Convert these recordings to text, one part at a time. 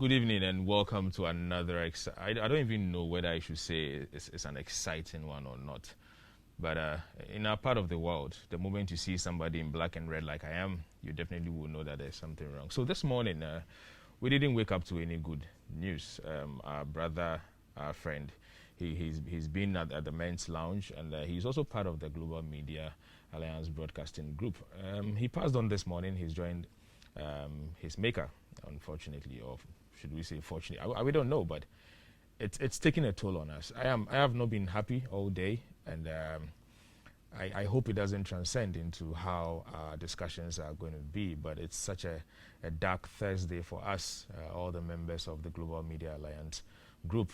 Good evening and welcome to another. I don't even know whether I should say it's an exciting one or not. But in our part of the world, the moment you see somebody in black and red like I am, you definitely will know that there's something wrong. So this morning, we didn't wake up to any good news. Our brother, our friend, he's been at the men's lounge, and he's also part of the Global Media Alliance Broadcasting Group. He passed on this morning. He's joined his maker, unfortunately, or should we say fortunately? We don't know, but it's taking a toll on us. I have not been happy all day, and I hope it doesn't transcend into how our discussions are going to be. But it's such a dark Thursday for us, all the members of the Global Media Alliance Group.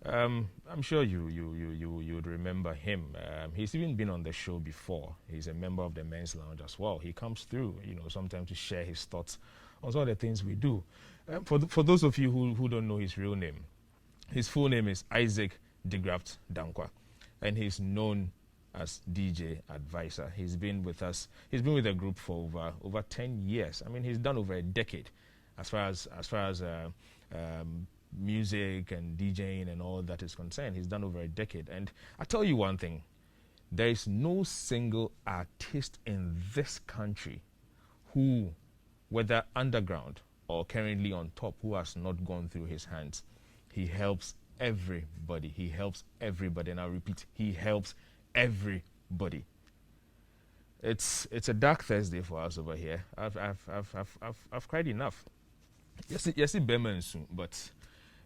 I'm sure you would remember him. He's even been on the show before. He's a member of the Men's Lounge as well. He comes through, sometimes to share his thoughts on some of the things we do. For those of you who don't know his real name, his full name is Isaac de Graft Dankwa, and he's known as DJ Advisor. He's been with us. He's been with the group for over 10 years. I mean, he's done over a decade, as far as music and DJing and all that is concerned. He's done over a decade. And I tell you one thing: there is no single artist in this country who, whether underground or currently on top, who has not gone through his hands. He helps everybody. He helps everybody. And I repeat, he helps everybody. It's a dark Thursday for us over here. I've cried enough. Yes, Bema soon, but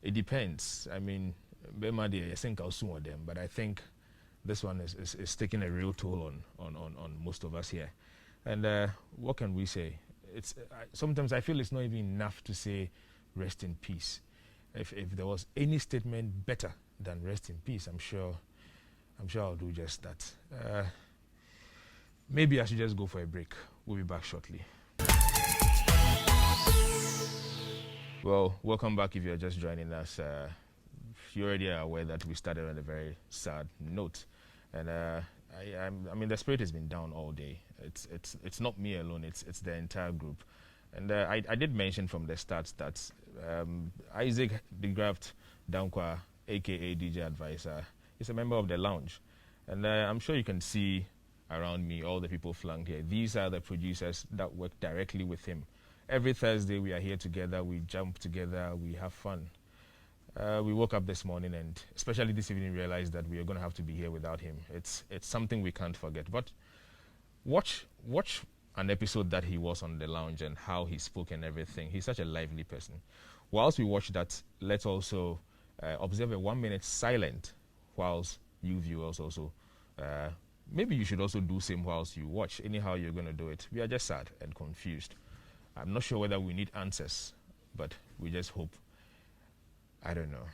it depends. I mean, Bema I think I'll soon with them, but I think this one is taking a real toll on most of us here. And what can we say? Sometimes I feel it's not even enough to say rest in peace. If there was any statement better than rest in peace, I'm sure I'll do just that. Maybe I should just go for a break. We'll be back shortly. Well, welcome back if you're just joining us. You already are aware that we started on a very sad note. And I mean, the spirit has been down all day. It's not me alone, it's the entire group. And I did mention from the start that Isaac de Graft Dankwa, a.k.a. DJ Advisor, is a member of the lounge. And I'm sure you can see around me all the people flanked here. These are the producers that work directly with him. Every Thursday we are here together, we jump together, we have fun. We woke up this morning and especially this evening realized that we are going to have to be here without him. It's something we can't forget. But watch an episode that he was on the lounge and how he spoke and everything. He's such a lively person. Whilst we watch that, let's also observe a 1 minute silent whilst you viewers also. Maybe you should also do same whilst you watch. Anyhow you're going to do it. We are just sad and confused. I'm not sure whether we need answers, but we just hope. I don't know.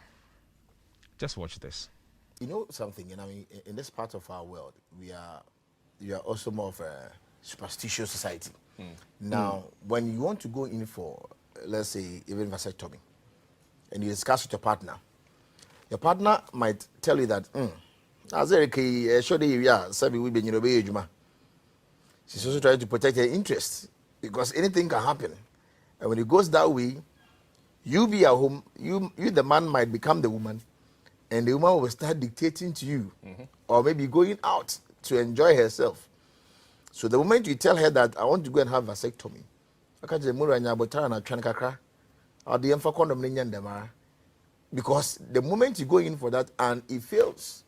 Just watch this. You know something, I mean, in this part of our world, we are also more of a superstitious society. Now, when you want to go in for, let's say, even vasectomy, and you discuss with your partner might tell you that, she's also trying to protect her interests because anything can happen. And when it goes that way, you be at home, you the man might become the woman, and the woman will start dictating to you, or maybe going out to enjoy herself. So the moment you tell her that I want to go and have vasectomy, because the moment you go in for that and it fails,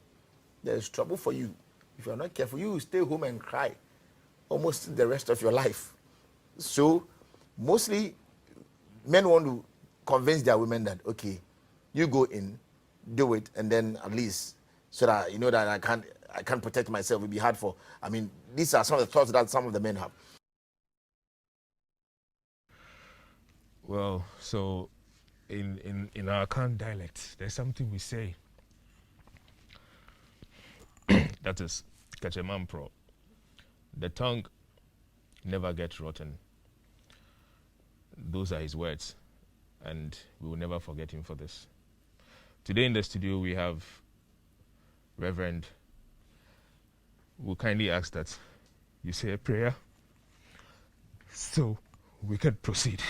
there's trouble for you. If you're not careful, you will stay home and cry almost the rest of your life. So mostly men want to convince their women that, okay, you go in, do it, and then at least so that you know that I can't protect myself. It'll be hard for, I mean, these are some of the thoughts that some of the men have. Well, so in our Akan dialect, there's something we say. That is, Kachemam Pro. The tongue never gets rotten. Those are his words, and we will never forget him for this. Today in the studio we have Reverend. We'll kindly ask that you say a prayer so we can proceed.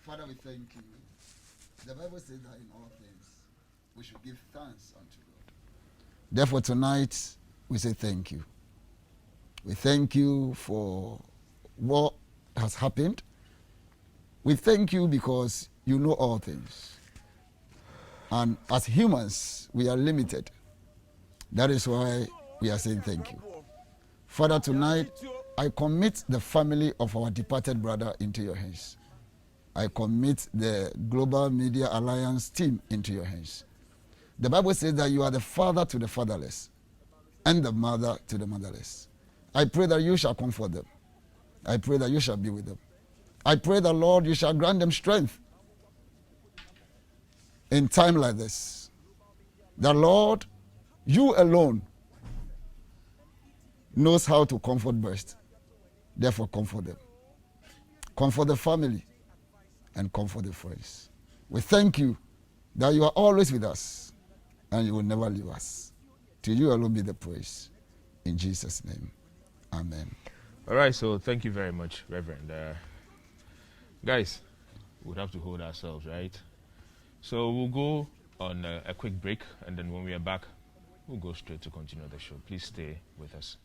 Father, we thank you. The Bible says that in all things we should give thanks unto God. Therefore, tonight we say thank you. We thank you for what has happened. We thank you because you know all things. And as humans, we are limited. That is why we are saying thank you. Father, tonight, I commit the family of our departed brother into your hands. I commit the Global Media Alliance team into your hands. The Bible says that you are the father to the fatherless and the mother to the motherless. I pray that you shall comfort them. I pray that you shall be with them. I pray that, Lord, you shall grant them strength in time like this. The Lord, you alone knows how to comfort best. Therefore, comfort them. Comfort the family and comfort the friends. We thank you that you are always with us and you will never leave us. To you alone be the praise. In Jesus' name, amen. All right, so thank you very much, Reverend. Guys, we'll have to hold ourselves, right? So we'll go on a quick break, and then when we are back, we'll go straight to continue the show. Please stay with us.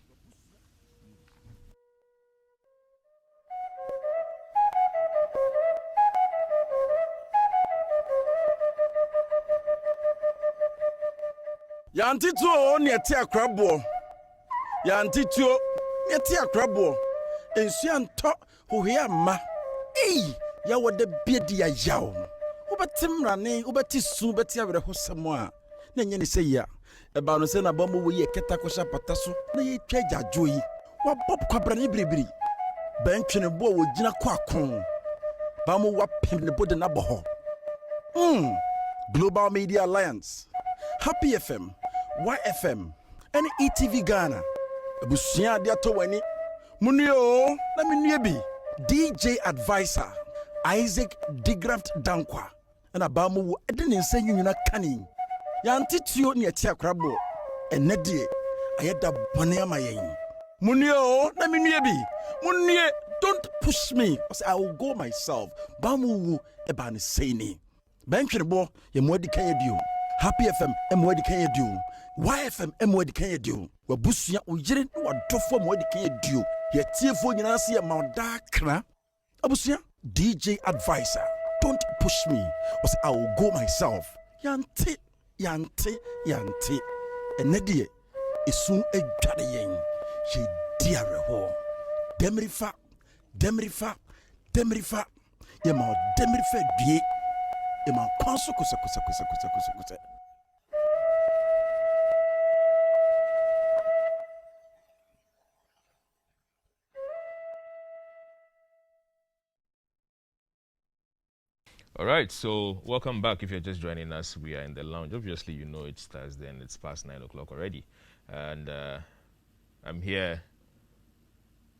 Yantituo ne ate akrabo. Yantituo ne ate akrabo. Ensu anto hohia ma. Ya wode biedi ya yaw. Obetim rane, obeti su beti awre hosamo a. Na nye ne se ya. Eba no se na bambo wo ye keta kwasha pataso. Na ye twa gyajo yi. Wa bob kwabra ne biribiri. Bentwe ne bo wo gina kwa akon. Bambo wa pem ne bode na bo ho. Global Media Alliance, Happy FM, YFM, and ETV Ghana. Abusia dia to wani. Munio na minue bi. DJ Advisor Isaac Digraft Dankwa and abamu edin nse nyuna kani yantituo ne ati akrabo enedie ayeda bone amayen munio na minue bi munue don't push me because I will go myself bamu eba ne seini benchirebo ye moadi kan yedio Happy FM moadi kan yedio YFM moadi kan yedio wabusua oyire na wadofo moadi kan yedio ye tiefo nyina se ye mawda kra abusia DJ Advisor don't push me because I will go myself yanti enedie esu edwade yen ye diareho demrifa ye ma demrifa die ye ma kwanso kusa. All right, so welcome back. If you're just joining us, we are in the lounge. Obviously, you know it's Thursday and it's past 9 o'clock already. And I'm here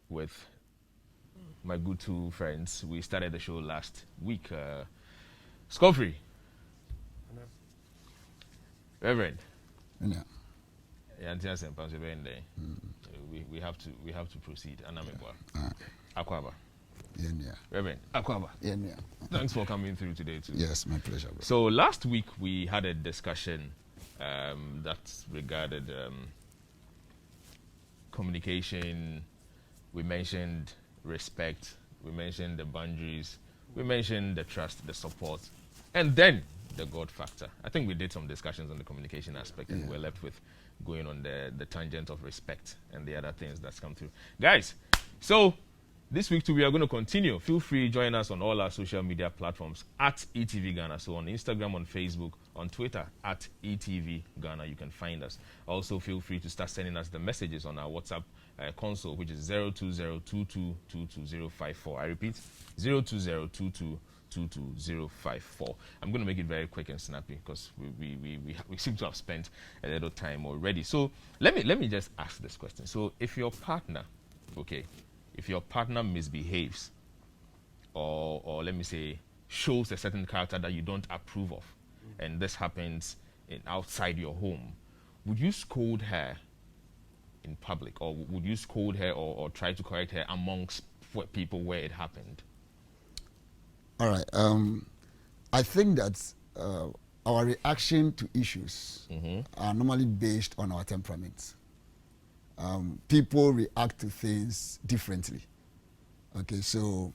with my good two friends. We started the show last week. Scofrey. Reverend. Yeah. We have to proceed. Anamebwa. Akwaba. Yeah. Reverend Akwaba. Yeah. Thanks for coming through today too. Yes, my pleasure, bro. So last week we had a discussion that regarded communication. We mentioned respect. We mentioned the boundaries. We mentioned the trust, the support, and then the God factor. I think we did some discussions on the communication aspect, and we're left with going on the tangent of respect and the other things that's come through. Guys, so this week too, we are going to continue. Feel free to join us on all our social media platforms at ETV Ghana. So on Instagram, on Facebook, on Twitter, at ETV Ghana, you can find us. Also, feel free to start sending us the messages on our WhatsApp console, which is 02022222054. I repeat, 02022222054. I'm going to make it very quick and snappy because we seem to have spent a little time already. So let me just ask this question. So if your partner, if your partner misbehaves or let me say shows a certain character that you don't approve of, and this happens outside your home, would you scold her in public, or would you scold her or try to correct her amongst people where it happened? All right. I think that our reaction to issues are normally based on our temperament. People react to things differently. Okay, so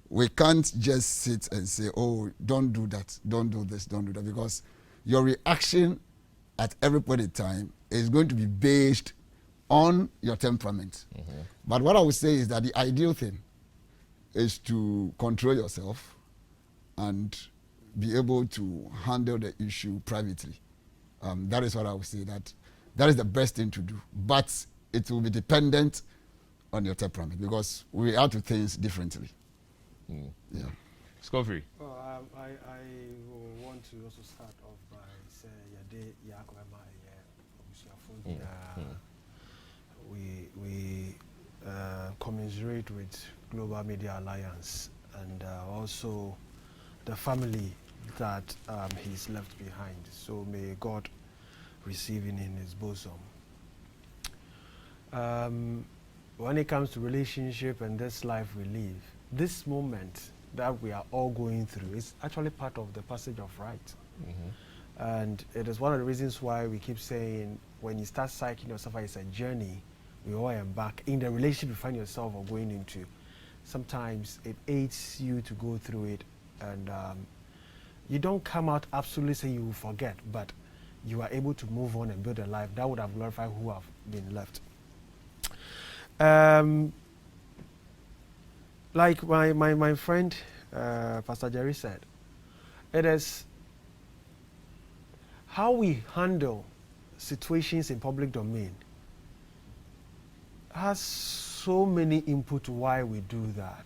we can't just sit and say, oh, don't do that, don't do this, don't do that, because your reaction at every point in time is going to be based on your temperament. But what I would say is that the ideal thing is to control yourself and be able to handle the issue privately. That is what I would say, that is the best thing to do. But it will be dependent on your temperament, because we react to things differently. Yeah. Discovery. Well, I will want to also start off by saying, we commiserate with Global Media Alliance and also the family that he's left behind. So may God receive him in his bosom. When it comes to relationship and this life we live, this moment that we are all going through is actually part of the passage of right. And it is one of the reasons why we keep saying when you start psyching yourself, it's a journey we all embark in the relationship you find yourself or going into. Sometimes it aids you to go through it, and you don't come out absolutely saying you will forget, but you are able to move on and build a life that would have glorified who have been left. Like my friend Pastor Jerry said, it is how we handle situations in public domain has so many input why we do that.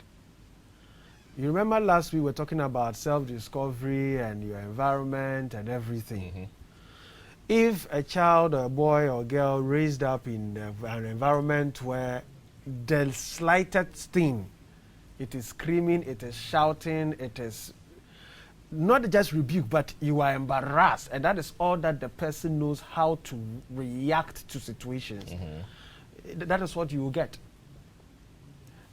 You remember last week we were talking about self-discovery and your environment and everything. If a child, a boy or girl raised up in an environment where the slightest thing, it is screaming, it is shouting, it is not just rebuke, but you are embarrassed, and that is all that the person knows how to react to situations. That is what you will get.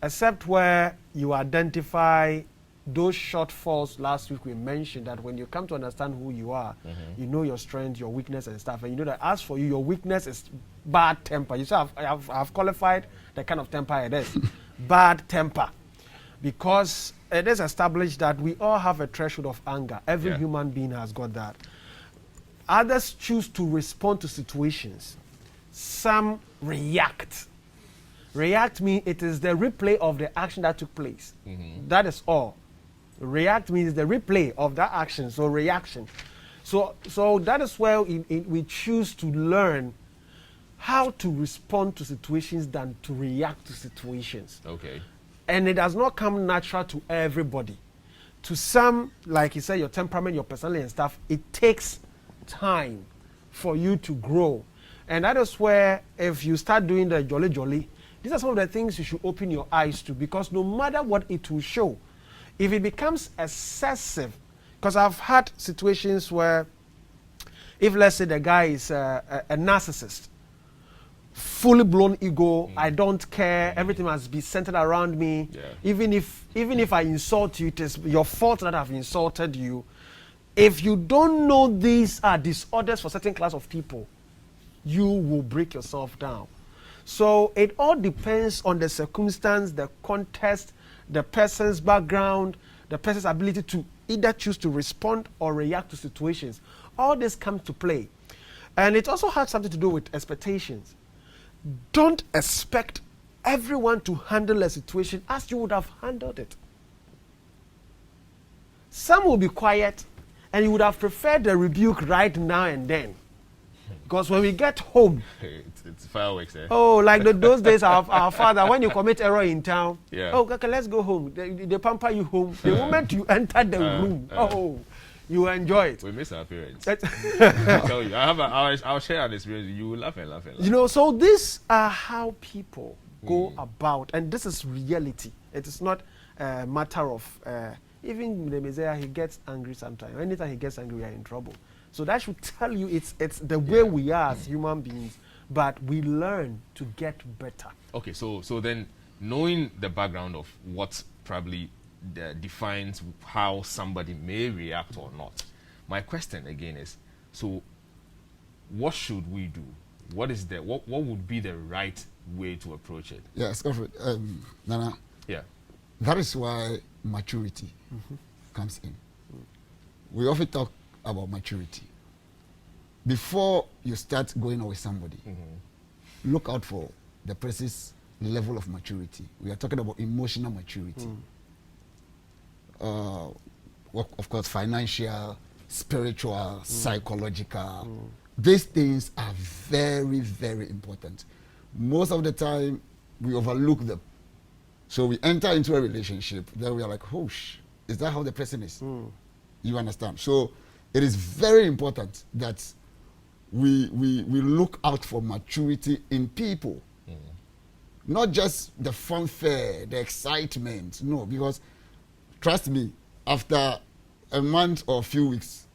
Except where you identify those shortfalls. Last week we mentioned that when you come to understand who you are, you know your strength, your weakness and stuff, and you know that as for you, your weakness is bad temper. You see, I've qualified the kind of temper it is. Bad temper. Because it is established that we all have a threshold of anger. Every human being has got that. Others choose to respond to situations. Some react. React means it is the replay of the action that took place. That is all. React means the replay of that action, so reaction. So that is where we choose to learn how to respond to situations than to react to situations. Okay. And it does not come natural to everybody. To some, like you said, your temperament, your personality and stuff, it takes time for you to grow. And that is where if you start doing the jolly, these are some of the things you should open your eyes to, because no matter what it will show, if it becomes excessive, because I've had situations where if let's say the guy is a narcissist, fully blown ego, I don't care, everything must be centered around me. Even if I insult you, it is your fault that I've insulted you. If you don't know these are disorders for certain class of people, you will break yourself down. So it all depends on the circumstance, the context, the person's background, the person's ability to either choose to respond or react to situations. All this comes to play. And it also has something to do with expectations. Don't expect everyone to handle a situation as you would have handled it. Some will be quiet, and you would have preferred the rebuke right now and then. Because when we get home, it's fireworks there. Oh, like those days, our father, when you commit error in town, okay, let's go home. They pamper you home. The moment you enter the room, you enjoy it. We miss our parents. I tell you, I'll share an experience. You will laugh and laugh and laugh. You know, so these are how people go about, and this is reality. It is not a matter of even the Messiah. He gets angry sometimes. Anytime he gets angry, we are in trouble. So that should tell you it's the way we are as human beings, but we learn to get better. Okay, so then knowing the background of what probably defines how somebody may react or not. My question again is, so what should we do? What would be the right way to approach it? Yeah, Scofford, Nana. Yeah. That is why maturity comes in. We often talk about maturity. Before you start going out with somebody, look out for the person's level of maturity. We are talking about emotional maturity. Of course, financial, spiritual, psychological. These things are very, very important. Most of the time, we overlook them. So we enter into a relationship, then we are like, is that how the person is? You understand? So it is very important that we look out for maturity in people. Not just the fanfare, the excitement. No, because trust me, after a month or a few weeks,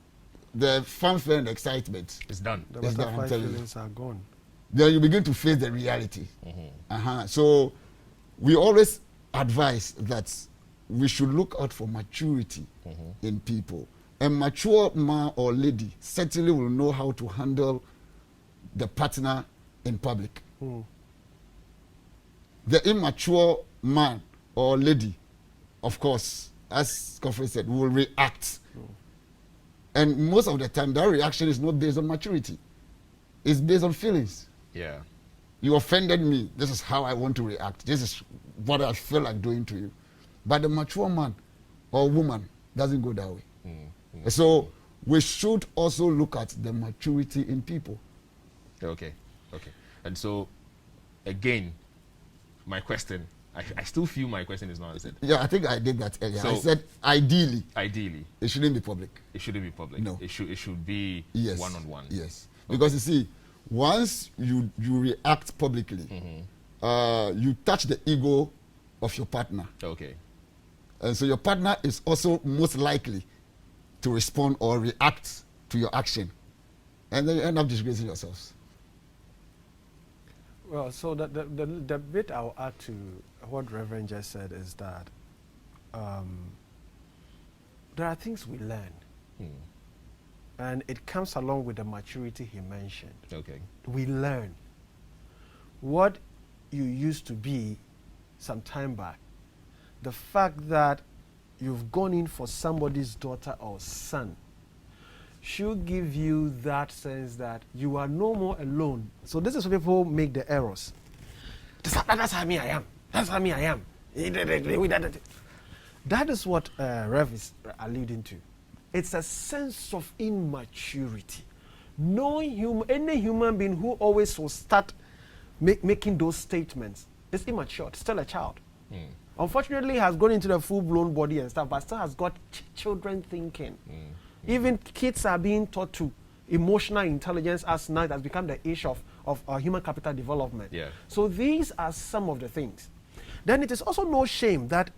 the fanfare and excitement is done. The is done, butterfly I'm telling you. feelings are gone. Then you begin to face the reality. So we always advise that we should look out for maturity in people. A mature man or lady certainly will know how to handle the partner in public. The immature man or lady, of course, as Kofi said, will react. And most of the time, that reaction is not based on maturity. It's based on feelings. Yeah. You offended me. This is how I want to react. This is what I feel like doing to you. But the mature man or woman doesn't go that way. So we should also look at the maturity in people. Okay. And so, again, my question, I still feel my question is not answered. Yeah, I think I did that earlier. So, I said ideally, it shouldn't be public. It shouldn't be public. No. It should be Yes. one-on-one. Yes. Because you see, once you react publicly, you touch the ego of your partner. Okay. And so your partner is also most likely to respond or react to your action. And then you end up disgracing yourselves. Well, so the bit I'll add to what Reverend just said is that there are things we learn. And it comes along with the maturity he mentioned. Okay. We learn. What you used to be some time back, the fact that you've gone in for somebody's daughter or son should give you that sense that you are no more alone. So this is where people make the errors. That's how me I am. That's how me I am. That is what Rev is alluding to. It's a sense of immaturity. No any human being who always will start making those statements is immature, still a child. Unfortunately, has gone into the full-blown body and stuff, but still has got children thinking. Even kids are being taught to emotional intelligence as now it has become the age of human capital development. Yeah. So these are some of the things. Then it is also no shame that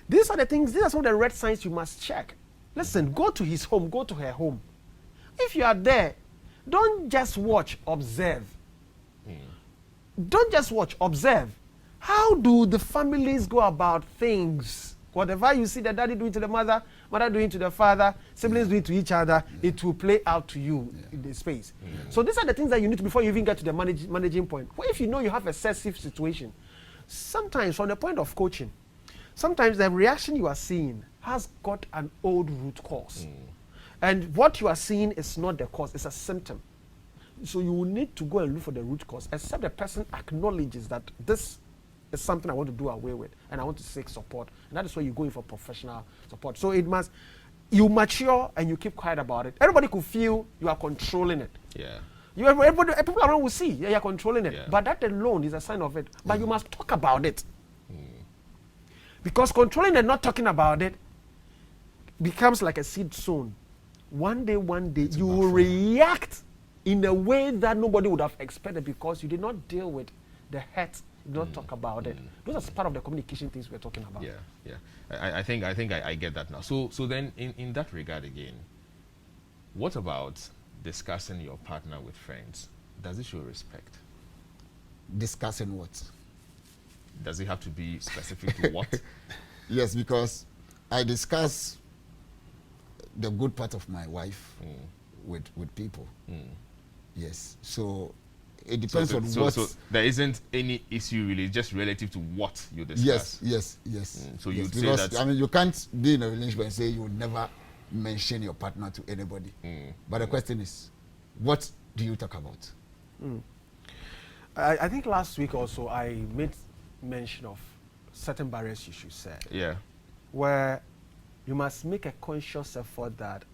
these are the things, these are some of the red signs you must check. Listen, go to his home, go to her home. If you are there, don't just watch, observe. Don't just watch, observe. How do the families go about things? Whatever you see the daddy doing to the mother, mother doing to the father, siblings doing to each other, it will play out to you in the space. So these are the things that you need to, before you even get to the managing point. Well, if you know you have a excessive situation, sometimes from the point of coaching, sometimes the reaction you are seeing has got an old root cause. And what you are seeing is not the cause, it's a symptom. So you will need to go and look for the root cause, except the person acknowledges that this is something I want to do away with, and I want to seek support. And that is why you go in for professional support. So you mature and you keep quiet about it. Everybody could feel you are controlling it. Yeah. Everybody, people around will see you're controlling it. Yeah. But that alone is a sign of it. But you must talk about it. Because controlling and not talking about it becomes like a seed sown. One day, you will react in a way that nobody would have expected because you did not deal with the hurt, you did not talk about it. Those are part of the communication things we're talking about. Yeah. I think I get that now. So then in that regard again, what about discussing your partner with friends? Does it show respect? Discussing what? Does it have to be specific to what? Yes, because I discuss the good part of my wife with people. Yes, so it depends on what. So there isn't any issue really, just relative to what you discuss. Yes. So yes, you'd say because that. I mean, you can't be in a relationship and say you would never mention your partner to anybody. But the question is, what do you talk about? I think last week also I made mention of certain barriers you should set. Yeah. Where you must make a conscious effort that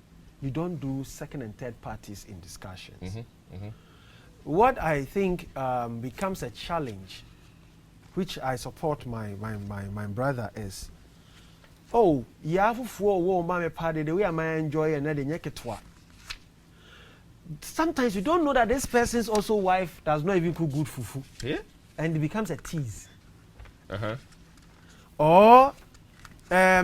you don't do second and third parties in discussions. What I think becomes a challenge, which I support my brother, is, oh, the way I enjoy and sometimes you don't know that this person's also wife does not even cook good fufu. Yeah. And it becomes a tease. Uh-huh. Or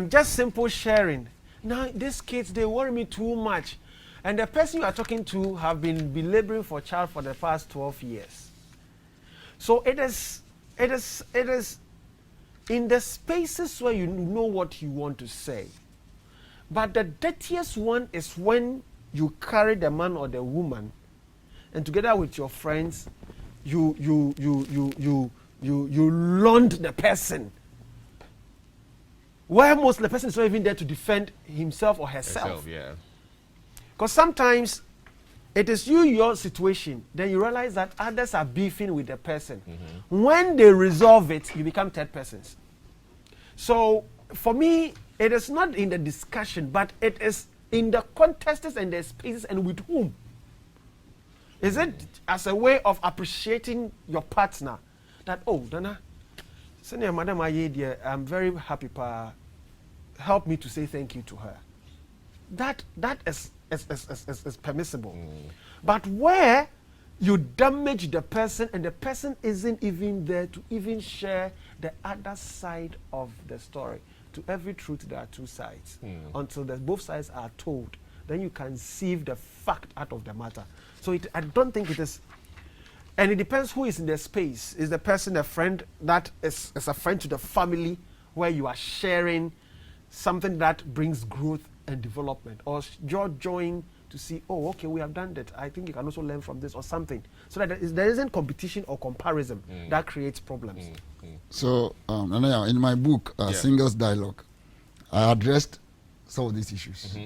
just simple sharing. Now, these kids, they worry me too much. And the person you are talking to have been belaboring for child for the past 12 years. So it is in the spaces where you know what you want to say. But the dirtiest one is when you carry the man or the woman, and together with your friends, you launt the person. Where most the person is not even there to defend himself or herself. Yeah. Because sometimes it is your situation, then you realize that others are beefing with the person. When they resolve it, you become third persons. So for me, it is not in the discussion, but it is in the contexts and the spaces and with whom. Is it as a way of appreciating your partner that, oh, Dana, senior madam, I'm very happy, pa, help me to say thank you to her. That is permissible. But where you damage the person and the person isn't even there to even share the other side of the story. To every truth, there are two sides. Until both sides are told, then you can sieve the fact out of the matter. So I don't think it is. And it depends who is in the space. Is the person a friend that is a friend to the family, where you are sharing something that brings growth and development, or you're joining to see, oh, okay, we have done that. I think you can also learn from this or something. So that there isn't competition or comparison that creates problems. So, in my book, Singles Dialogue, I addressed some of these issues.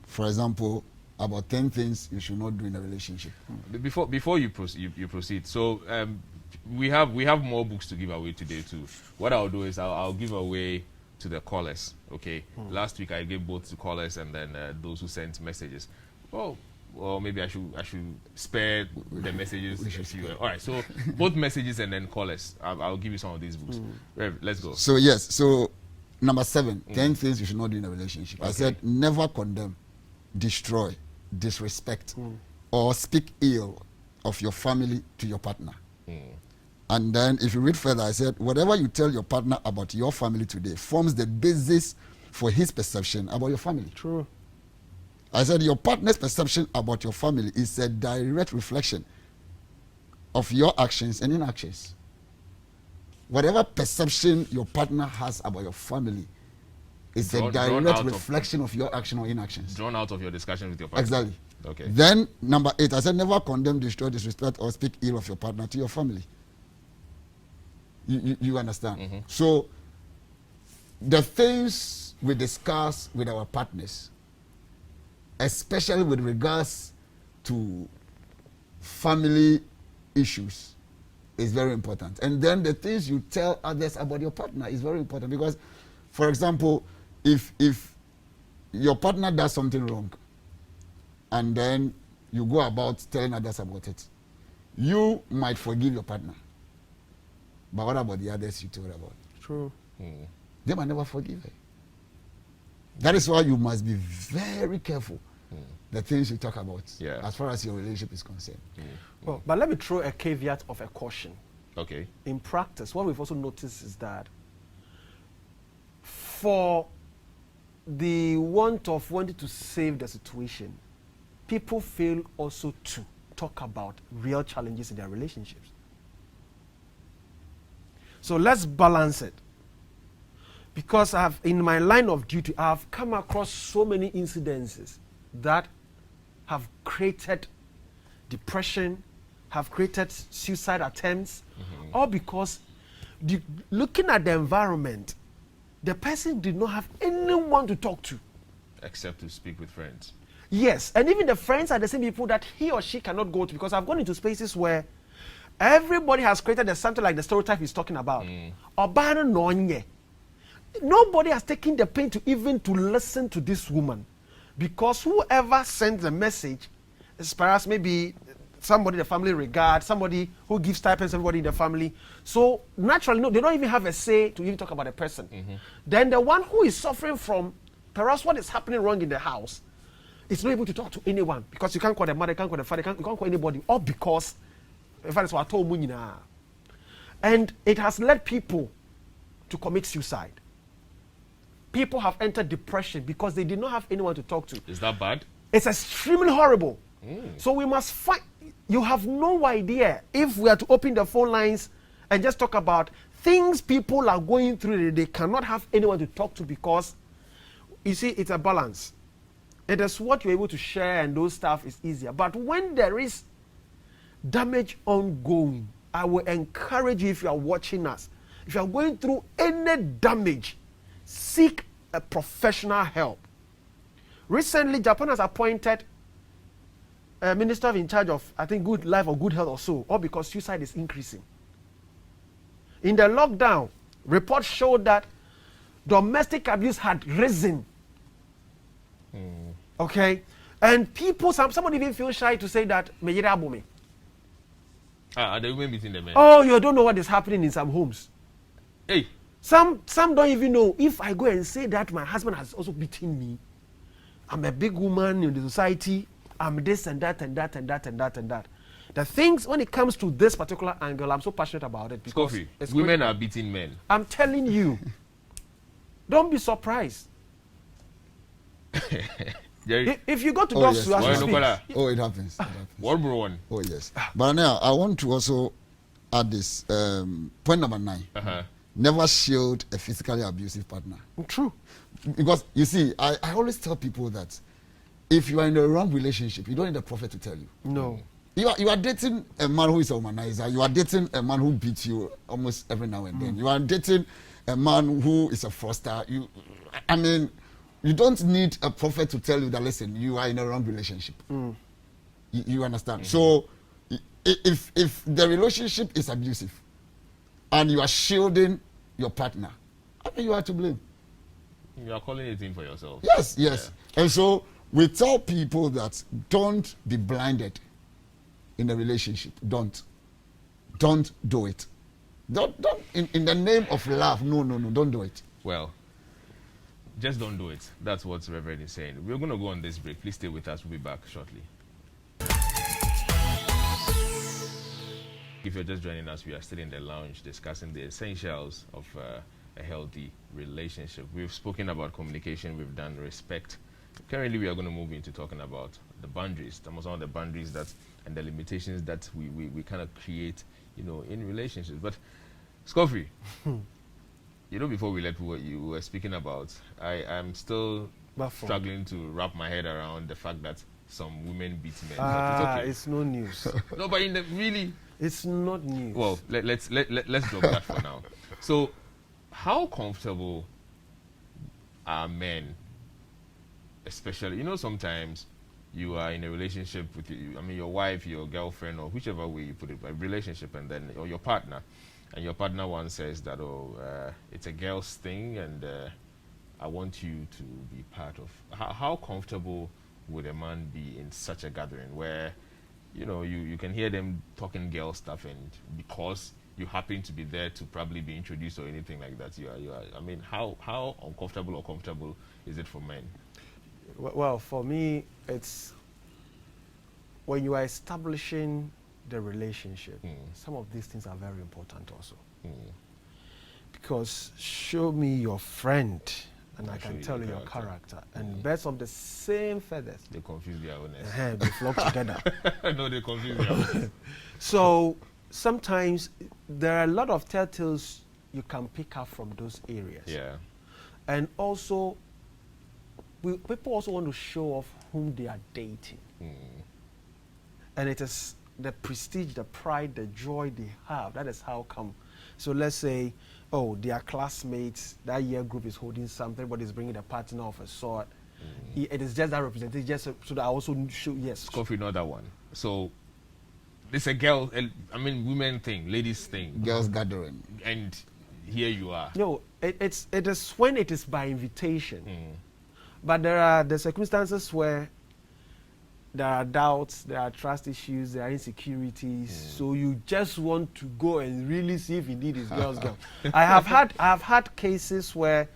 For example, about 10 things you should not do in a relationship. Before you proceed, so we have more books to give away today too. What I'll do is I'll give away to the callers. Okay. Last week I gave both to callers and then those who sent messages. Oh, well, maybe I should spare the messages. All right. So both messages and then callers. I'll give you some of these books. Rev, let's go. So yes. So number 7, 10 things you should not do in a relationship. Okay. I said never condemn, destroy, disrespect, or speak ill of your family to your partner. And then if you read further, I said, whatever you tell your partner about your family today forms the basis for his perception about your family. True. I said your partner's perception about your family is a direct reflection of your actions and inactions. Whatever perception your partner has about your family is a direct reflection of your action or inactions. Drawn out of your discussion with your partner. Exactly. Okay. Then number 8, I said never condemn, destroy, disrespect, or speak ill of your partner to your family. You understand? So the things we discuss with our partners, especially with regards to family issues, is very important. And then the things you tell others about your partner is very important, because, for example, if your partner does something wrong and then you go about telling others about it, you might forgive your partner. But what about the others you told about? True. They might never forgive her. That is why you must be very careful the things you talk about as far as your relationship is concerned. Well, but let me throw a caveat of a caution. Okay. In practice, what we've also noticed is that for the want of wanting to save the situation, people fail also to talk about real challenges in their relationships. So let's balance it. Because in my line of duty, I've come across so many incidences that have created depression, have created suicide attempts, all because looking at the environment, the person did not have anyone to talk to. Except to speak with friends. Yes, and even the friends are the same people that he or she cannot go to, because I've gone into spaces where everybody has created something like the stereotype he's talking about. Nobody has taken the pain to even to listen to this woman, because whoever sends the message is perhaps maybe somebody the family regards, somebody who gives stipends to everybody in the family. So naturally, no, they don't even have a say to even talk about the person. Then the one who is suffering from perhaps what is happening wrong in the house is not able to talk to anyone, because you can't call the mother, you can't call the father, you can't call anybody, all because in fact, it's what I told you. And it has led people to commit suicide. People have entered depression because they did not have anyone to talk to. Is that bad? It's extremely horrible. So we must fight. You have no idea if we are to open the phone lines and just talk about things people are going through. They cannot have anyone to talk to, because you see, it's a balance. It is what you're able to share, and those stuff is easier. But when there is damage ongoing, I will encourage you, if you are watching us, if you are going through any damage, seek a professional help. Recently, Japan has appointed a minister in charge of, I think, good life or good health or so, all because suicide is increasing. In the lockdown, reports showed that domestic abuse had risen. Okay? And people, somebody even feel shy to say that, me. Are the women beating the men? Oh, you don't know what is happening in some homes. Hey. Some don't even know. If I go and say that my husband has also beaten me, I'm a big woman in the society, I'm this and that and that and that and that and that. The things, when it comes to this particular angle, I'm so passionate about it, because women are beating men. I'm telling you, don't be surprised. If you go to dogs to ask it happens. What bro one? Oh yes. But now I want to also add this point number 9. Never shield a physically abusive partner. True. Because you see, I always tell people that if you are in the wrong relationship, you don't need a prophet to tell you. No. You are dating a man who is a womanizer. You are dating a man who beats you almost every now and then. You are dating a man who is a fraudster. You don't need a prophet to tell you that, listen, you are in a wrong relationship. You understand? So if the relationship is abusive and you are shielding your partner, you are to blame. You are calling it in for yourself. Yes. Yeah. And so we tell people that don't be blinded in a relationship. Don't do it. Don't in the name of love. No, don't do it. Well, just don't do it. That's what Reverend is saying. We're going to go on this break. Please stay with us. We'll be back shortly. If you're just joining us, we are still in the lounge discussing the essentials of a healthy relationship. We've spoken about communication. We've done respect. Currently, we are going to move into talking about the boundaries. Some of the boundaries that and the limitations that we kind of create, in relationships. But, Scoffrey, before we left, what you were speaking about, I am still struggling to wrap my head around the fact that some women beat men. It's no news. No, but really, it's not news. Well, let's drop that for now. So, how comfortable are men, especially, sometimes you are in a relationship with your wife, your girlfriend, or whichever way you put it, a relationship, and then or your partner, and your partner once says that it's a girl's thing, and I want you to be part of. How comfortable would a man be in such a gathering where you can hear them talking girl stuff, and because you happen to be there to probably be introduced or anything like that, you are how uncomfortable or comfortable is it for men? Well, for me, it's when you are establishing the relationship, some of these things are very important also. Because show me your friend, and I can tell you your character. And birds of the same feathers. They confuse their owners. They flock together. No, they confuse their owners. So sometimes there are a lot of telltales you can pick up from those areas. Yeah. And also, people also want to show off whom they are dating. And it is the prestige, the pride, the joy they have. That is how come. So let's say, oh, their classmates, that year group is holding something, but is bringing a partner of a sort. It is just that representation, just so that I also show, yes. Coffee, not that one. So, it's a girl, women thing, ladies thing. Girls gathering. And here you are. No, it is when it is by invitation. But there are the circumstances where there are doubts, there are trust issues, there are insecurities. So you just want to go and really see if indeed it's girl's girl. I have had cases where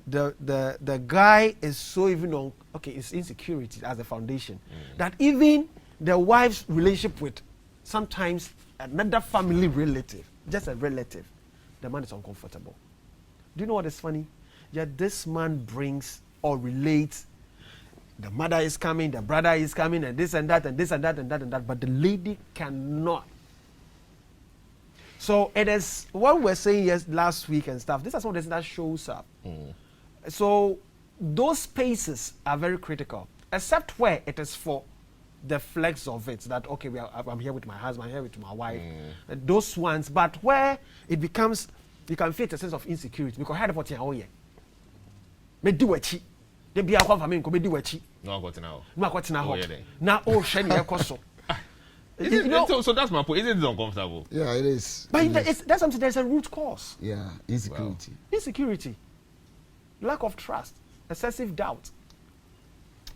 the guy is so even on, okay, it's insecurity as a foundation, that even the wife's relationship with sometimes another family relative, just a relative, the man is uncomfortable. Do you know what is funny? Yet this man brings or relates, the mother is coming, the brother is coming, and this and that, and this and that, and that and that, but the lady cannot. So it is what we were saying last week and stuff. These are some of the things that shows up. So those spaces are very critical, except where it is for the flex of it, that okay, I'm here with my husband, I'm here with my wife, those ones. But where it becomes, you can feel a sense of insecurity because I had about oh yeah, me do a cheat. They be a family ko be di wachi. No, I got now. No, I got now. Oh, yeah, then. Now, oh, shiny so. So that's my point. Isn't it uncomfortable? Yeah, it is. But that's something. There's a root cause. Yeah, insecurity. Wow. Insecurity, lack of trust, excessive doubt.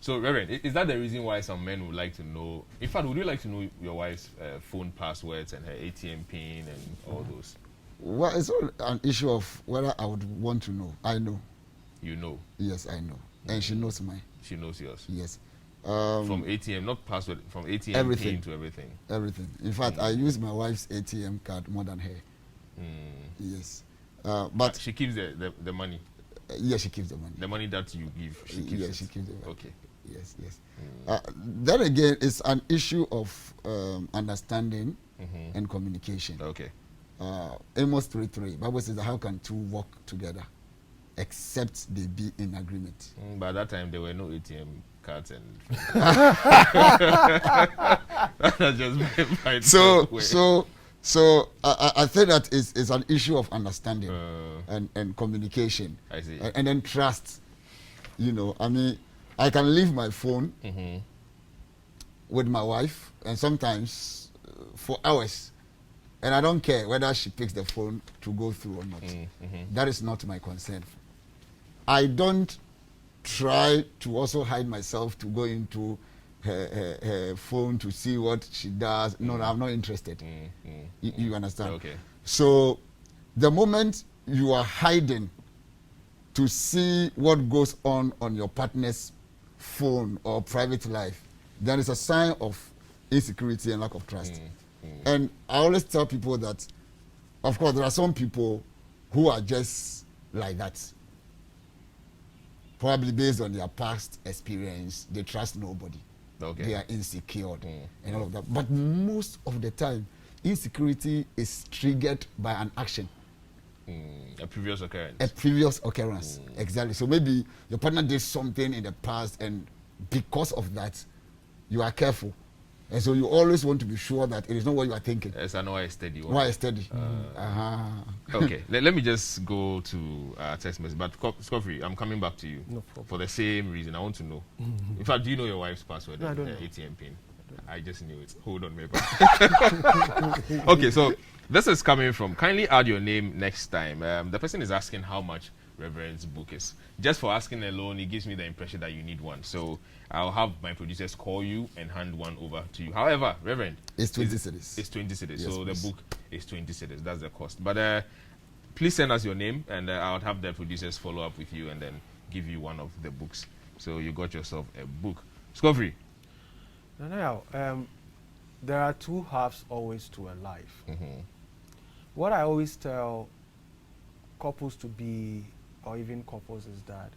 So, Reverend, is that the reason why some men would like to know? In fact, would you like to know your wife's phone passwords and her ATM pin and all those? Well, it's all an issue of whether I would want to know. I know. You know. Yes, I know. And she knows mine. She knows yours. Yes. From ATM, not password, from ATM everything. pin to everything. Everything. In fact, I use my wife's ATM card more than her. Yes. But she keeps the money. Yes, she keeps the money. The money that you give, she keeps it. She keeps the money. Okay. Yes. Then again, it's an issue of understanding and communication. Okay. Amos 3:3. Bible says that how can two walk together except they be in agreement? By that time, there were no ATM cards and. That's just my So I think that it's an issue of understanding and communication. I see. And then trust. You know, I mean, I can leave my phone with my wife, and sometimes for hours, and I don't care whether she picks the phone to go through or not. That is not my concern. I don't try to also hide myself to go into her phone to see what she does. No, I'm not interested. You understand? Okay. So the moment you are hiding to see what goes on your partner's phone or private life, then it's a sign of insecurity and lack of trust. And I always tell people that, of course, there are some people who are just like that. Probably based on their past experience, they trust nobody. Okay. They are insecure and all of that. But most of the time, insecurity is triggered by an action. A previous occurrence. A previous occurrence, exactly. So maybe your partner did something in the past, and because of that, you are careful. And so you always want to be sure that it is not what you are thinking. Yes, I know why I steady. Why I steady? Okay, let me just go to text message. But Scoffrey, I'm coming back to you. No problem. For the same reason. I want to know. In fact, do you know your wife's password? No, I don't and know. ATM pin. I just knew it. Hold on, maybe. Okay, so this is coming from. Kindly add your name next time. The person is asking how much Reverend's book is. Just for asking alone, it gives me the impression that you need one. So I'll have my producers call you and hand one over to you. However, Reverend, It's 20 cities. It's 20 cities. Yes, So please. the book is 20 cities. That's the cost. But please send us your name, and I'll have the producers follow up with you and then give you one of the books. So you got yourself a book. Scoffrey. Now, there are two halves always to a life. What I always tell couples to be, or even couples, is that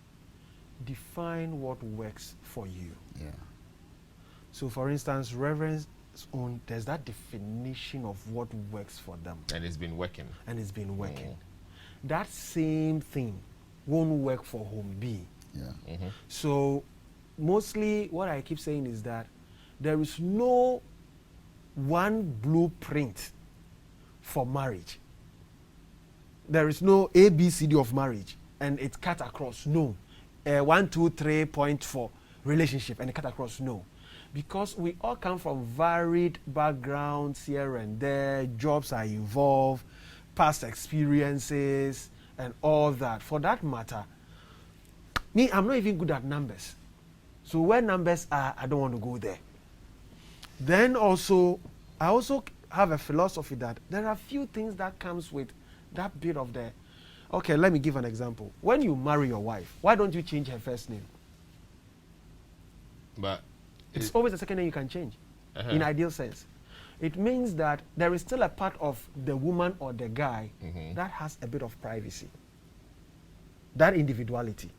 define what works for you. Yeah. So, for instance, Reverend's own, there's that definition of what works for them, And it's been working. and it's been working. That same thing won't work for home B. Yeah. So mostly what I keep saying is that there is no one blueprint for marriage. There is no ABCD of marriage and it's cut across. No. 1, 2, 3.4 relationship and it cut across. No. Because we all come from varied backgrounds here and there, jobs are involved, past experiences and all that. For that matter, me, I'm not even good at numbers. So where numbers are, I don't want to go there. Then also, I also have a philosophy that there are few things that comes with that bit of the, okay, let me give an example. When you marry your wife, why don't you change her first name? But it's always a second name you can change, in ideal sense. It means that there is still a part of the woman or the guy that has a bit of privacy. That individuality.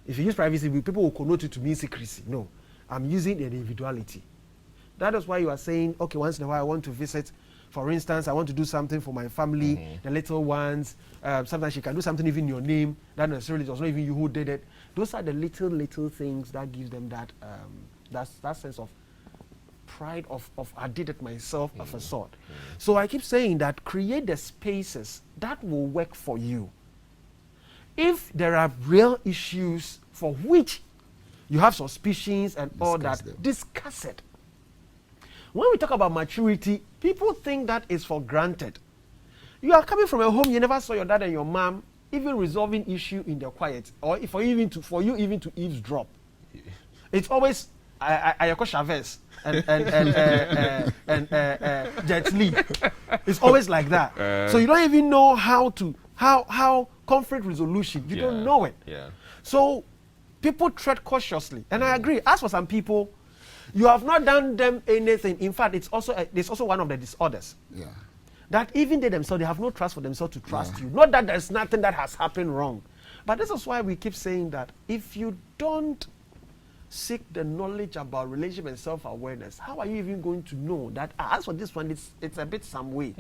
If you use privacy, people will connote it to mean secrecy. No, I'm using the individuality. That is why you are saying, okay, once in a while I want to visit. For instance, I want to do something for my family, the little ones. Sometimes you can do something even in your name. That necessarily was not even you who did it. Those are the little things that gives them that that sense of pride of I did it myself of a sort. So I keep saying that create the spaces that will work for you. If there are real issues for which you have suspicions and all that, discuss it. When we talk about maturity, people think that is for granted. You are coming from a home you never saw your dad and your mom even resolving issue in the quiet, or for you even to eavesdrop. It's always Ayako Chavez and Jet Li. It's always like that. So you don't even know how conflict resolution. You don't know it. Yeah. So people tread cautiously, and I agree. As for some people, you have not done them anything. In fact, it's also one of the disorders. Yeah. That even they themselves, they have no trust for themselves to trust you. Not that there's nothing that has happened wrong. But this is why we keep saying that if you don't seek the knowledge about relationship and self-awareness, how are you even going to know that as for this one, it's a bit some way.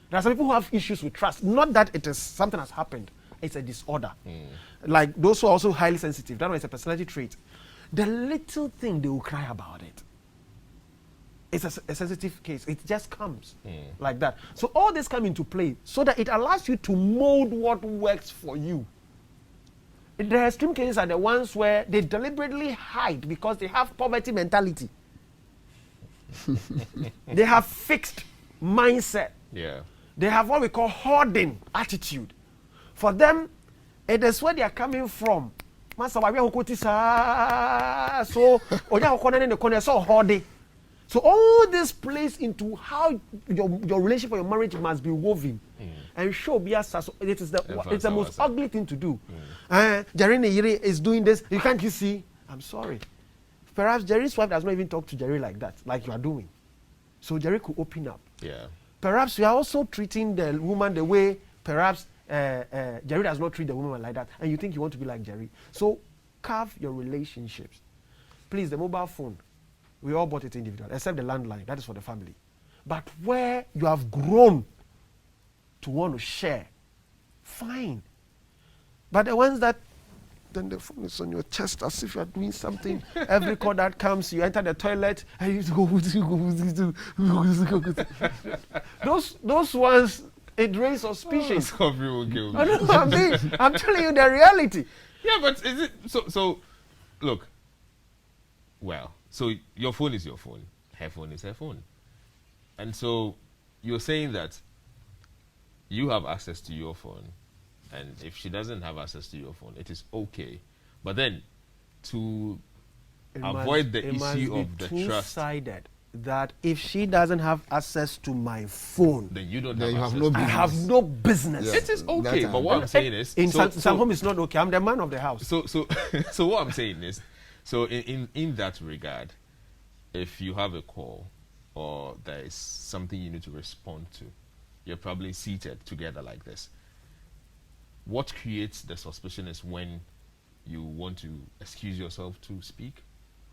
There are some people who have issues with trust. Not that it is something has happened. It's a disorder. Like those who are also highly sensitive. That one is a personality trait. The little thing, they will cry about it. It's a sensitive case. It just comes like that. So all this come into play so that it allows you to mold what works for you. The extreme cases are the ones where they deliberately hide because they have poverty mentality. They have fixed mindset. Yeah. They have what we call hoarding attitude. For them, it is where they are coming from. So hoarding. So all this plays into how your relationship or your marriage must be woven. And show biasa. It's the most ugly thing to do. Jerry Neyiri is doing this. You can't you see? I'm sorry. Perhaps Jerry's wife does not even talk to Jerry like that, like you are doing. So Jerry could open up. Yeah. Perhaps you are also treating the woman the way perhaps Jerry does not treat the woman like that, and you think you want to be like Jerry. So carve your relationships. Please, the mobile phone, we all bought it individual, except the landline. That is for the family. But where you have grown to want to share, fine. But the ones that then the phone is on your chest as if you are doing something. Every call that comes, you enter the toilet and you go. Those ones, it raises suspicion. Discovery will kill me. I'm telling you the reality. Yeah, but is it so? Look. Well, so your phone is your phone. Her phone is her phone. And so you're saying that you have access to your phone, and if she doesn't have access to your phone, it is okay. But then to avoid the issue of the trust, two-sided. That if she doesn't have access to my phone, then you don't Then have you have access. no I have no business. Yeah. It is okay, That but what I'm saying is, In some home, it's not okay. I'm the man of the house. So what I'm saying is, so in that regard, if you have a call or there is something you need to respond to, you're probably seated together like this. What creates the suspicion is when you want to excuse yourself to speak.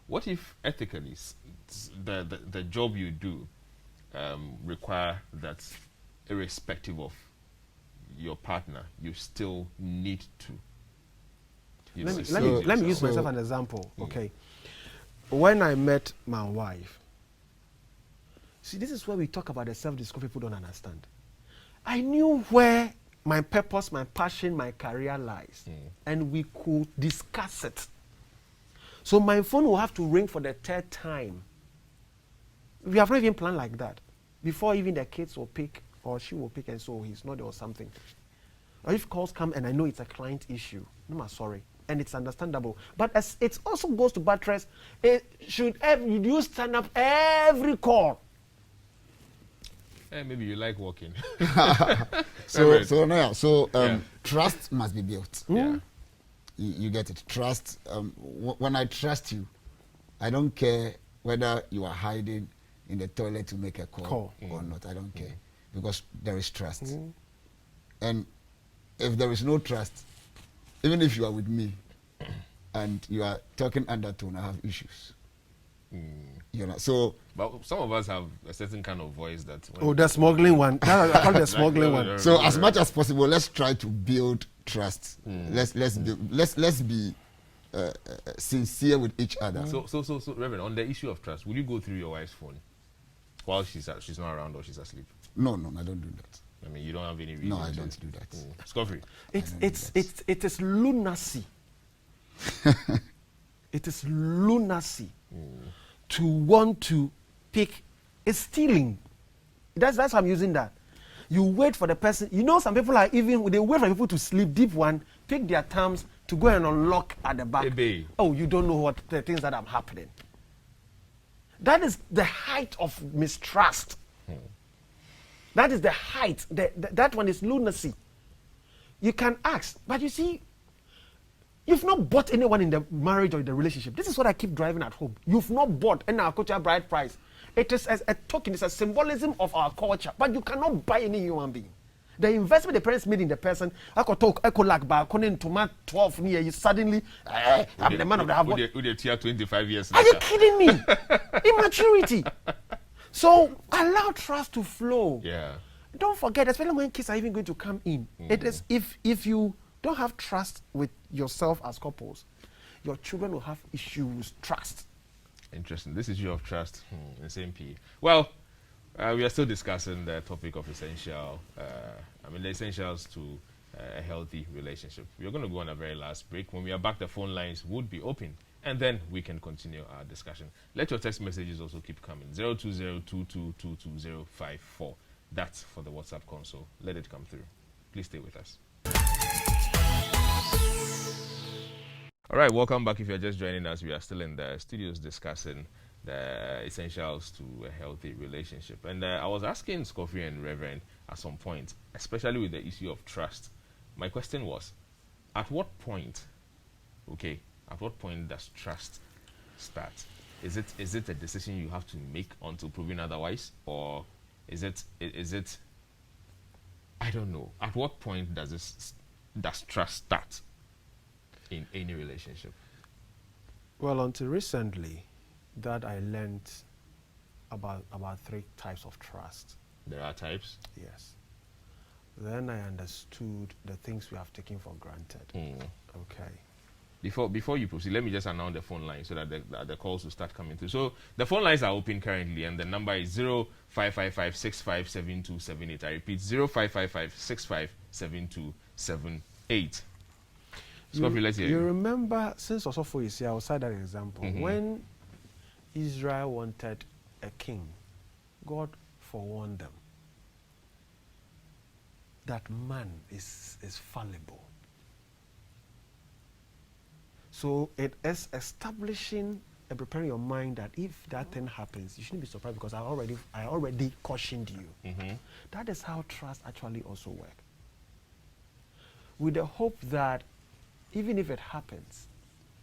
What if ethically the job you do require that, irrespective of your partner, you still need to. Let me use myself as an example. Okay. When I met my wife, see, this is where we talk about the self-discovery people don't understand. I knew where my purpose, my passion, my career lies, and we could discuss it. So my phone will have to ring for the third time. We have not even planned like that. Before even the kids will pick, or she will pick, and so he's not there or something. Or if calls come and I know it's a client issue, I'm sorry. And it's understandable. But as it also goes to buttress, should you stand up every call? Maybe you like walking. Trust must be built. Yeah. You get it. Trust. When I trust you, I don't care whether you are hiding in the toilet to make a call or not. I don't care, because there is trust. And if there is no trust, even if you are with me and you are talking undertone, I have issues. You know, so. But some of us have a certain kind of voice that. The smuggling one. I call the smuggling one. So as much as possible, let's try to build trust. Let's be sincere with each other. So, Reverend, on the issue of trust, will you go through your wife's phone while she's not around or she's asleep? No, I don't do that. I mean, you don't have any reason. No, I don't do that. Discovery. It is lunacy. It is lunacy to want to pick. It's stealing. That's how I'm using that. You wait for the person. You know, some people are even, they wait for people to sleep deep one, pick their thumbs to go and unlock at the back. Hey, oh, you don't know what the things that are happening. That is the height of mistrust. That is the height. That one is lunacy. You can ask, but you see, you've not bought anyone in the marriage or the relationship. This is what I keep driving at home. You've not bought any our culture bride price. It is a token, it's a symbolism of our culture, but you cannot buy any human being. The investment the parents made in the person, I could talk, I could like by according to my 12 year, you suddenly, I'm the man of the house. With the tier 25 years later. Are you kidding me? Immaturity. So allow trust to flow. Yeah. Don't forget, especially when kids are even going to come in. It is if you don't have trust with yourself as couples, your children will have issues with trust. Interesting. This issue of trust, the same P. Well, we are still discussing the topic of the essentials to a healthy relationship. We're going to go on a very last break. When we are back, the phone lines would be open, and then we can continue our discussion. Let your text messages also keep coming. 020-2222-2054. That's for the WhatsApp console. Let it come through. Please stay with us. All right, welcome back. If you're just joining us, we are still in the studios discussing the essentials to a healthy relationship. And I was asking Scoffrey and Reverend at some point, especially with the issue of trust. My question was, at what point does trust start? Is it a decision you have to make until proven otherwise, or is it I don't know. At what point does trust start in any relationship? Well, until recently, that I learned about 3 types of trust. There are types? Yes. Then I understood the things we have taken for granted. Okay. Before you proceed, let me just announce the phone line so that the calls will start coming through. So the phone lines are open currently, and the number is 0555-657278. I repeat, 0555-657278. Let's hear you remember, since Osofo is here, I'll cite that example. When Israel wanted a king, God forewarned them that man is fallible. So it is establishing and preparing your mind that if that thing happens, you shouldn't be surprised because I already cautioned you. That is how trust actually also works. With the hope that even if it happens,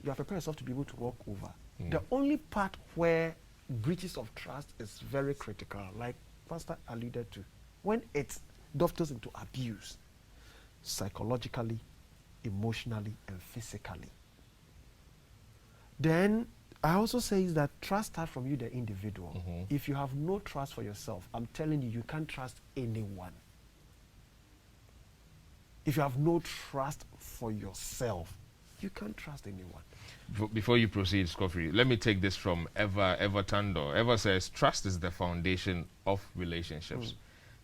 you have prepared yourself to be able to walk over. The only part where breaches of trust is very critical, like Pastor alluded to, when it dovetails into abuse, psychologically, emotionally, and physically. Then I also say that trust starts from you, the individual. If you have no trust for yourself, I'm telling you, you can't trust anyone. If you have no trust for yourself, you can't trust anyone. Before you proceed, Scoffrey, let me take this from Eva Tando. Eva says, trust is the foundation of relationships.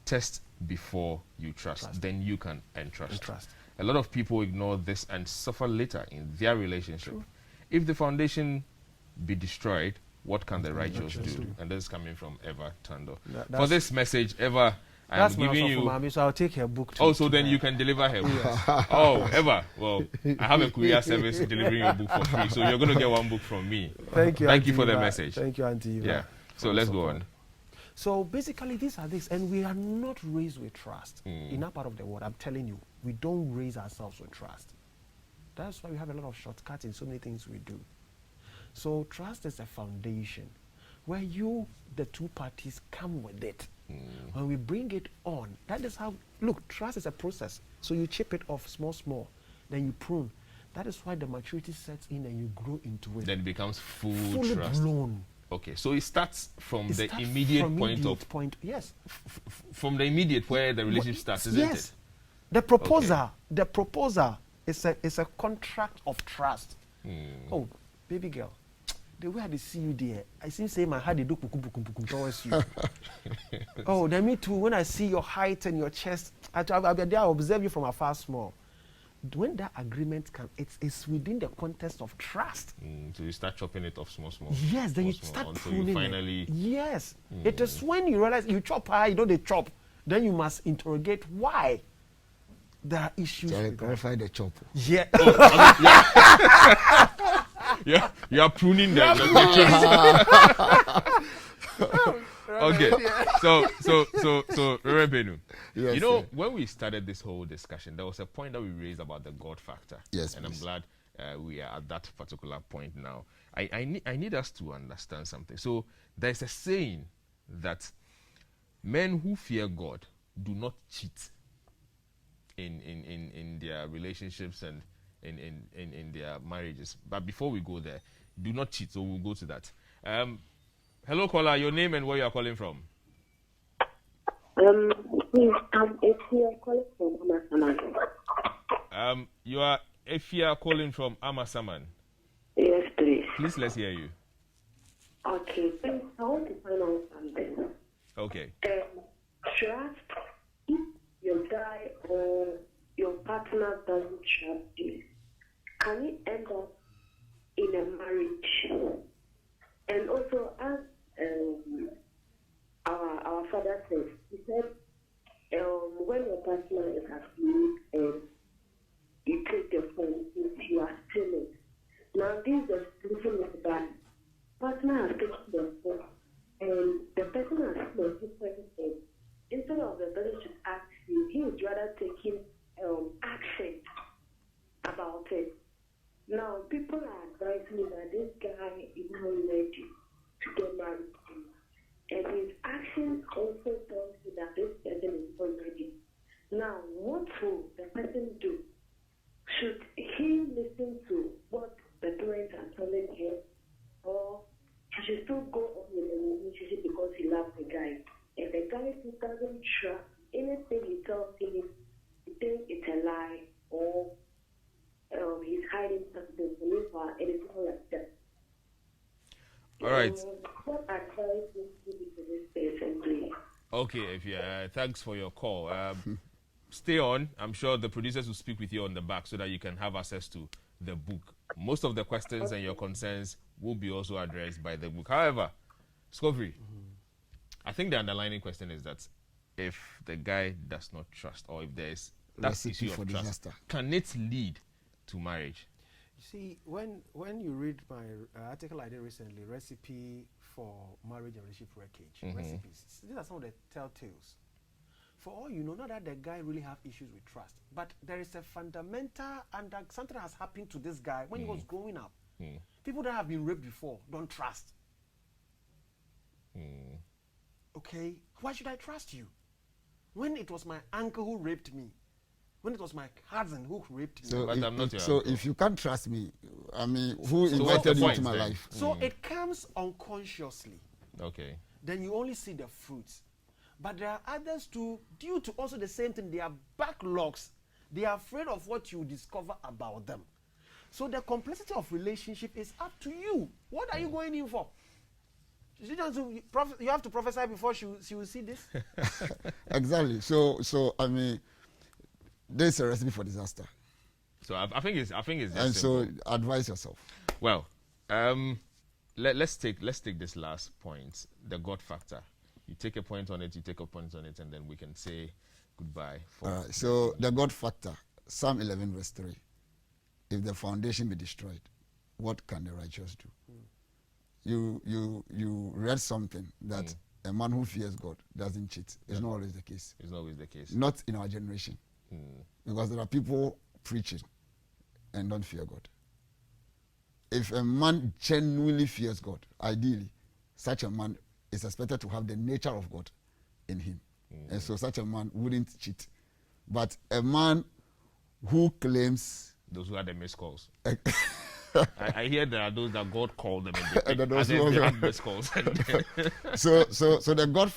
Test before you trust. Then you can entrust. A lot of people ignore this and suffer later in their relationship. True. If the foundation be destroyed, what can the righteous do? And this is coming from Eva Tando. For this message, Eva, I'm giving you... Mommy, so I'll take her book too. Oh, so then you can deliver her book. Oh, Eva, well, I have a courier service delivering your book for free, so you're going to get one book from me. Thank you, Thank you for the message. Thank you, Auntie Eva. Yeah, so let's go on. So basically, these are this, and we are not raised with trust. In our part of the world, I'm telling you, we don't raise ourselves with trust. That's why we have a lot of shortcuts in so many things we do. So trust is a foundation where the two parties come with it. When we bring it on, that is how, look, trust is a process. So you chip it off small, then you prune. That is why the maturity sets in and you grow into it. Then it becomes fully trust. Blown. Okay, so it starts from the immediate point. Yes. From the immediate where the relationship starts, isn't it? The proposer is a contract of trust. Oh, baby girl, the way I see you there, I seem say my heart they do kukum towards you. Oh, then me too. When I see your height and your chest, I'll be there. I observe you from afar small. When that agreement comes, it's within the context of trust. So you start chopping it off small. Yes, then you start pruning you finally it. Yes. It is when you realize you chop high, you know they chop. Then you must interrogate why. There are issues. Clarify the chop. Yeah. Yeah, you are pruning them. Okay, so Reverend Benu, yes, you know, when we started this whole discussion, there was a point that we raised about the God factor. Yes, and please. I'm glad we are at that particular point now. I need us to understand something. So there's a saying that men who fear God do not cheat in their relationships and in their marriages. But before we go there, do not cheat. So we'll go to that. Hello, caller. Your name and where you are calling from? Please, I'm Efia calling from Amasaman. You are Efia calling from Amasaman. Yes, please. Please, let's hear you. Okay, please, I want to find out something. Okay. Trust. If your guy or your partner doesn't trust you, can you end up in a marriage? And also, as our father said, he said, when your partner is asleep and you take the phone, you are stealing. Now, this is the solution is that partner has taken the phone and the person has not taken. Instead of the person should ask you, he would rather taking action about it. Now, people are advising me that this guy is not ready to get married to him. And his actions also tells me that this person is not ready. Now, what will the person do? Should he listen to what the parents are telling him? Or he should still go on in the relationship because he loves the guy? If the guy doesn't trust anything he tells him, he thinks it's a lie or he's hiding something from you or anything like that. All right. What advice would you give to this person, please? Okay, Efia, thanks for your call. Stay on. I'm sure the producers will speak with you on the back so that you can have access to the book. Most of the questions and your concerns will be also addressed by the book. However, Scoffrey, I think the underlying question is that if the guy does not trust or if there is that issue of trust, disaster, can it lead to marriage? You see, when you read my article I did recently, Recipe for Marriage and Relationship Wreckage, recipes, these are some of the telltales. For all you know, not that the guy really have issues with trust, but there is a fundamental, and something has happened to this guy when he was growing up. People that have been raped before don't trust. Okay, why should I trust you? When it was my uncle who raped me, when it was my cousin who raped me. So, but I'm not your uncle. If you can't trust me, I mean, who invited you into my life? So it comes unconsciously. Okay. Then you only see the fruits. But there are others too, due to also the same thing, there are backlogs They are afraid of what you discover about them. So the complexity of relationship is up to you. What are you going in for? You have to prophesy before she will see this. Exactly. So I mean, there's a recipe for disaster. So I think it's just And simple. so advise yourself. Well, let's take this last point, the God factor. You take a point on it, and then we can say goodbye. So the God factor, Psalm 11 verse 3. If the foundation be destroyed, what can the righteous do? You read something that a man who fears God doesn't cheat. It's not always the case. It's not always the case. Not in our generation. Because there are people preaching and don't fear God. If a man genuinely fears God, ideally, such a man is expected to have the nature of God in him. And so such a man wouldn't cheat. But a man who claims... Those who had the missed calls. I hear there are those that God called them and they had missed calls. so the God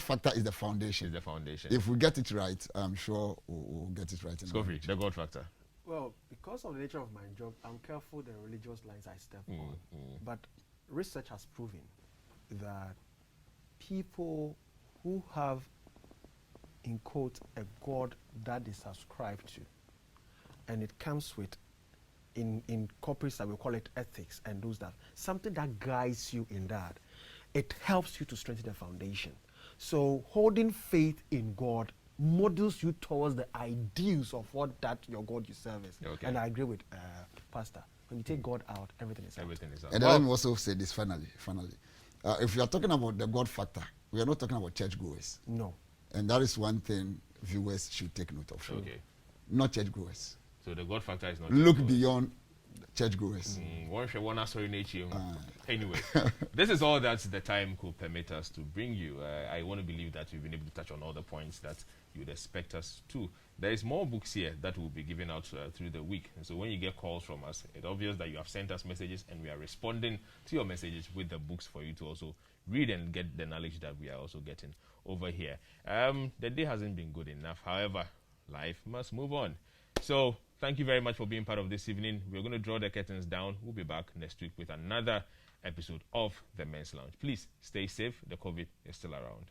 factor is the foundation. Is the foundation. If we get it right, I'm sure we'll get it right. Discovery, the God factor. Well, because of the nature of my job, I'm careful the religious lines I step on. But research has proven that people who have, in quote, a God that they subscribe to, and it comes with, in corporates that we call it ethics and those that, something that guides you in that, it helps you to strengthen the foundation. So holding faith in God models you towards the ideals of what that your God you serve is. Okay. And I agree with Pastor. When you take God out, everything is out. Everything is out. And then let me also say this finally. If you are talking about the God factor, we are not talking about churchgoers. No. And that is one thing viewers should take note of. Okay. Not churchgoers. So the God factor is not... Look beyond churchgoers. Anyway, this is all that the time could permit us to bring you. I want to believe that we've been able to touch on all the points that you would expect us to. There is more books here that will be given out through the week. And so when you get calls from us, it's obvious that you have sent us messages and we are responding to your messages with the books for you to also read and get the knowledge that we are also getting over here. The day hasn't been good enough. However, life must move on. So thank you very much for being part of this evening. We're going to draw the curtains down. We'll be back next week with another episode of The Men's Lounge. Please stay safe. The COVID is still around.